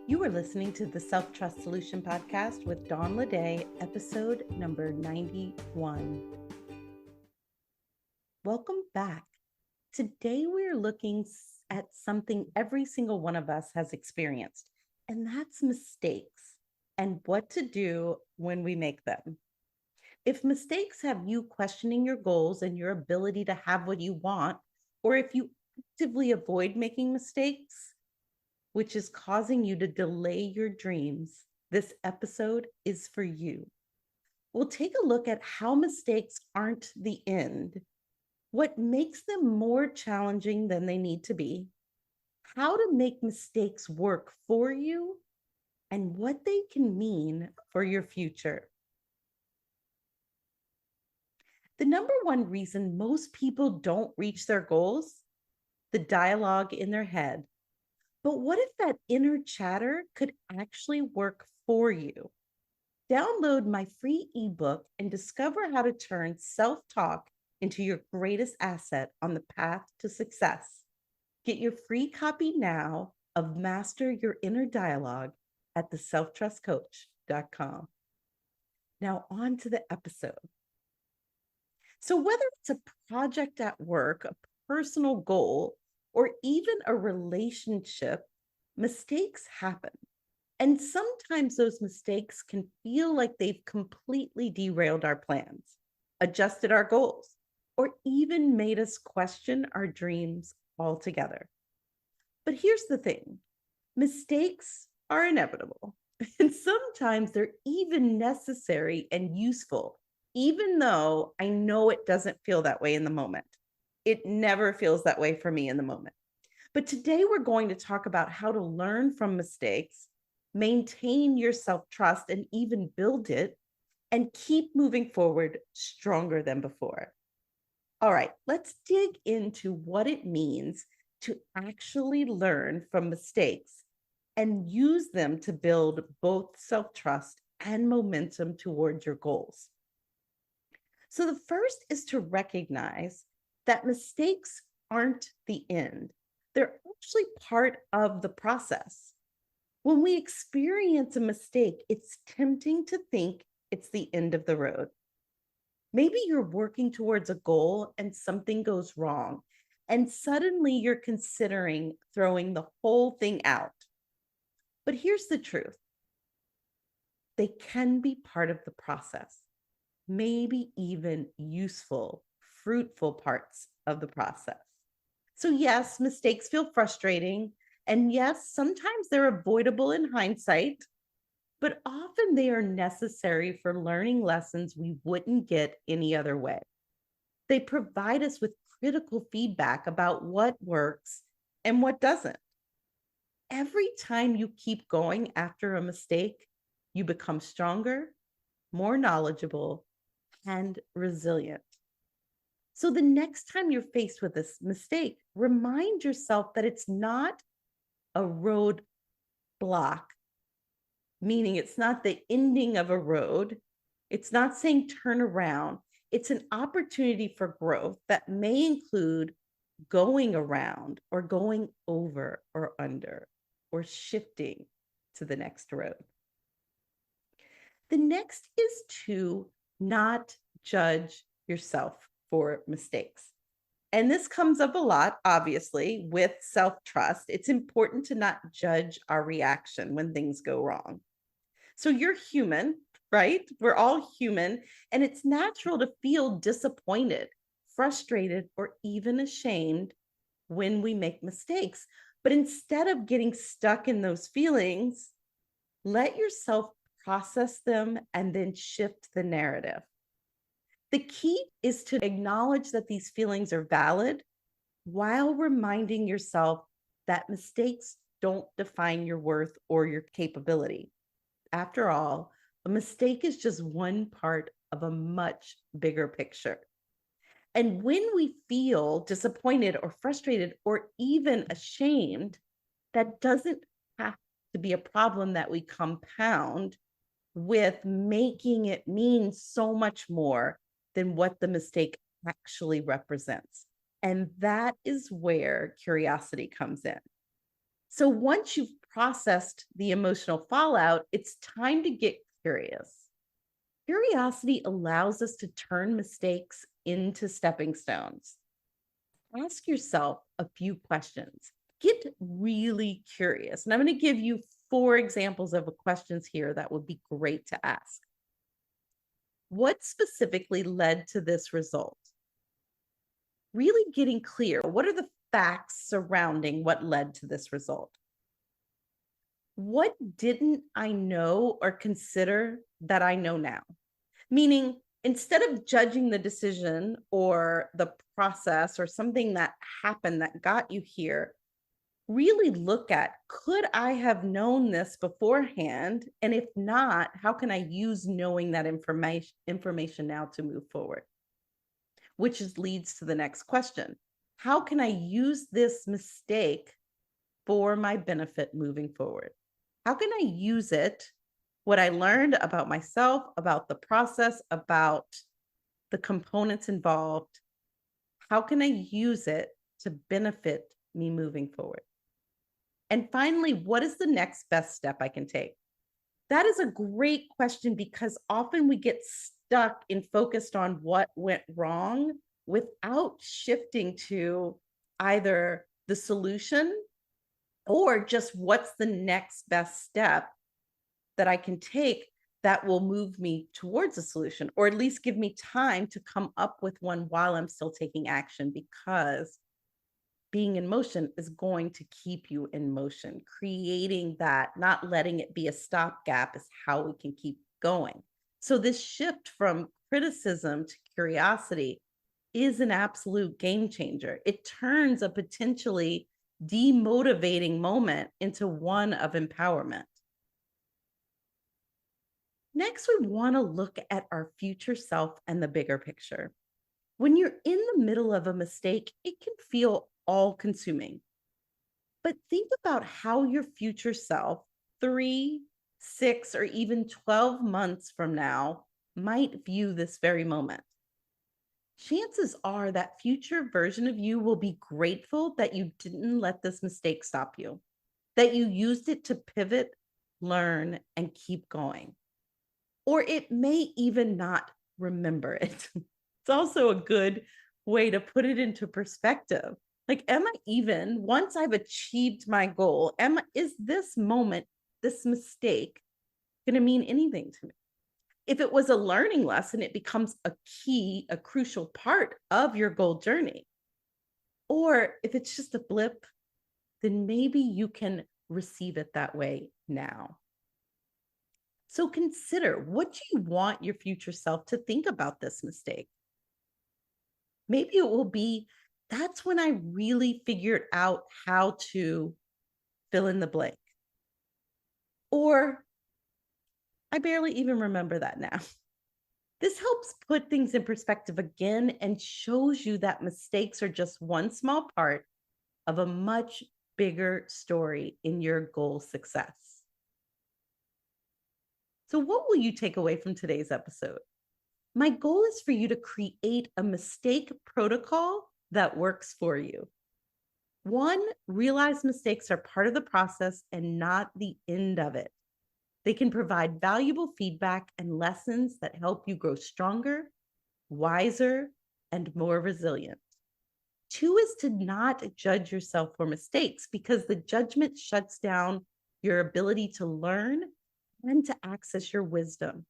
You are listening to the Self-Trust Solution Podcast with Dawn Leday, episode number 91. Welcome back. Today we are looking at something every single one of us has experienced, and that's mistakes and what to do when we make them. If mistakes have you questioning your goals and your ability to have what you want, or if you actively avoid making mistakes, which is causing you to delay your dreams, this episode is for you. We'll take a look at how mistakes aren't the end, what makes them more challenging than they need to be, how to make mistakes work for you, and what they can mean for your future. The number one reason most people don't reach their goals, the dialogue in their head. But what if that inner chatter could actually work for you? Download my free ebook and discover how to turn self-talk into your greatest asset on the path to success. Get your free copy now of Master Your Inner Dialogue at theselftrustcoach.com. Now on to the episode. So whether it's a project at work, a personal goal, or even a relationship, mistakes happen. And sometimes those mistakes can feel like they've completely derailed our plans, adjusted our goals, or even made us question our dreams altogether. But here's the thing, mistakes are inevitable, and sometimes they're even necessary and useful, even though I know it doesn't feel that way in the moment. It never feels that way for me in the moment. But today we're going to talk about how to learn from mistakes, maintain your self-trust, and even build it, and keep moving forward stronger than before. All right, let's dig into what it means to actually learn from mistakes and use them to build both self-trust and momentum towards your goals. So the first is to recognize that mistakes aren't the end. They're actually part of the process. When we experience a mistake, it's tempting to think it's the end of the road. Maybe you're working towards a goal and something goes wrong, and suddenly you're considering throwing the whole thing out. But here's the truth. They can be part of the process, maybe even useful, fruitful parts of the process. So yes, mistakes feel frustrating. And yes, sometimes they're avoidable in hindsight, but often they are necessary for learning lessons we wouldn't get any other way. They provide us with critical feedback about what works and what doesn't. Every time you keep going after a mistake, you become stronger, more knowledgeable, and resilient. So the next time you're faced with this mistake, remind yourself that it's not a roadblock, meaning it's not the ending of a road. It's not saying turn around. It's an opportunity for growth that may include going around or going over or under or shifting to the next road. The next is to not judge yourself for mistakes. And this comes up a lot, obviously, with self-trust. It's important to not judge our reaction when things go wrong. So you're human, right? We're all human, and it's natural to feel disappointed, frustrated, or even ashamed when we make mistakes. But instead of getting stuck in those feelings, let yourself process them and then shift the narrative. The key is to acknowledge that these feelings are valid while reminding yourself that mistakes don't define your worth or your capability. After all, a mistake is just one part of a much bigger picture. And when we feel disappointed or frustrated or even ashamed, that doesn't have to be a problem that we compound with making it mean so much more than what the mistake actually represents. And that is where curiosity comes in. So once you've processed the emotional fallout, it's time to get curious. Curiosity allows us to turn mistakes into stepping stones. Ask yourself a few questions. Get really curious. And I'm going to give you 4 examples of questions here that would be great to ask. What specifically led to this result? Really getting clear. What are the facts surrounding what led to this result? What didn't I know or consider that I know now? Meaning, instead of judging the decision or the process or something that happened that got you here, really look at, could I have known this beforehand? And if not, how can I use knowing that information now to move forward? Leads to the next question. How can I use this mistake for my benefit moving forward? How can I use it, what I learned about myself, about the process, about the components involved? How can I use it to benefit me moving forward? And finally, what is the next best step I can take? That is a great question because often we get stuck and focused on what went wrong without shifting to either the solution or just what's the next best step that I can take that will move me towards a solution, or at least give me time to come up with one while I'm still taking action, because being in motion is going to keep you in motion. Creating that, not letting it be a stopgap, is how we can keep going. So this shift from criticism to curiosity is an absolute game changer. It turns a potentially demotivating moment into one of empowerment. Next, we want to look at our future self and the bigger picture. When you're in the middle of a mistake, it can feel all consuming. But think about how your future self, 3, 6, or even 12 months from now, might view this very moment. Chances are that future version of you will be grateful that you didn't let this mistake stop you, that you used it to pivot, learn, and keep going. Or it may even not remember it. It's also a good way to put it into perspective. Like, am I even, once I've achieved my goal, is this moment, this mistake, going to mean anything to me? If it was a learning lesson, it becomes a crucial part of your goal journey. Or if it's just a blip, then maybe you can receive it that way now. So consider, what do you want your future self to think about this mistake? Maybe it will be, that's when I really figured out how to fill in the blank. Or I barely even remember that now. This helps put things in perspective again and shows you that mistakes are just one small part of a much bigger story in your goal success. So, what will you take away from today's episode? My goal is for you to create a mistake protocol that works for you. 1, realize mistakes are part of the process and not the end of it. They can provide valuable feedback and lessons that help you grow stronger, wiser, and more resilient. 2 is to not judge yourself for mistakes, because the judgment shuts down your ability to learn and to access your wisdom.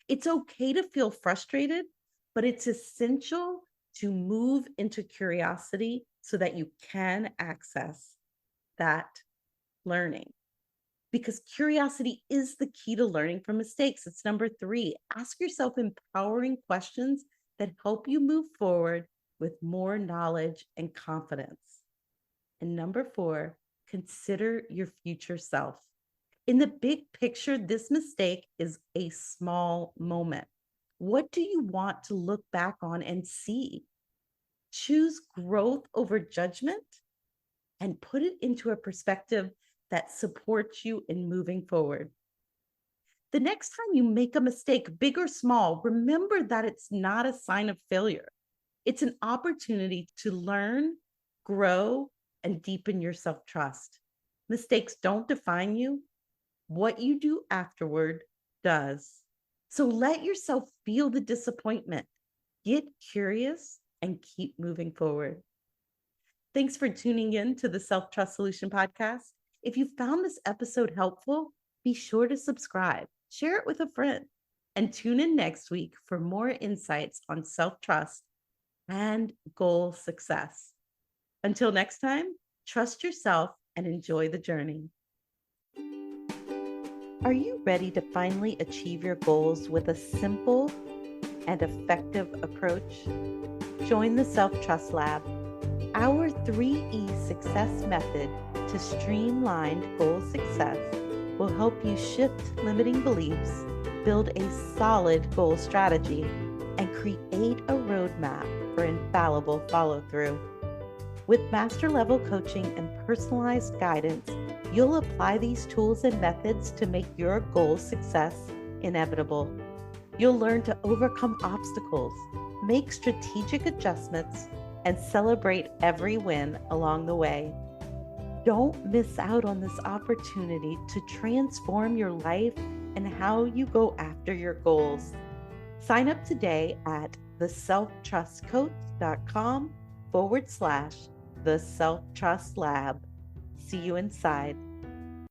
It's okay to feel frustrated, but it's essential to move into curiosity so that you can access that learning. Because curiosity is the key to learning from mistakes. It's number 3. Ask yourself empowering questions that help you move forward with more knowledge and confidence. And number 4, consider your future self. In the big picture, this mistake is a small moment. What do you want to look back on and see? Choose growth over judgment and put it into a perspective that supports you in moving forward. The next time you make a mistake, big or small, remember that it's not a sign of failure. It's an opportunity to learn, grow, and deepen your self-trust. Mistakes don't define you. What you do afterward does. So let yourself feel the disappointment. Get curious and keep moving forward. Thanks for tuning in to the Self Trust Solution podcast. If you found this episode helpful, be sure to subscribe, share it with a friend, and tune in next week for more insights on self trust and goal success. Until next time, trust yourself and enjoy the journey. Are you ready to finally achieve your goals with a simple and effective approach? Join the Self Trust Lab, our 3E success method to streamline goal success will help you shift limiting beliefs, build a solid goal strategy, and create a roadmap for infallible follow-through. With master level coaching and personalized guidance, you'll apply these tools and methods to make your goal success inevitable. You'll learn to overcome obstacles, make strategic adjustments, and celebrate every win along the way. Don't miss out on this opportunity to transform your life and how you go after your goals. Sign up today at theselftrustcoach.com/the Self Trust Lab. See you inside.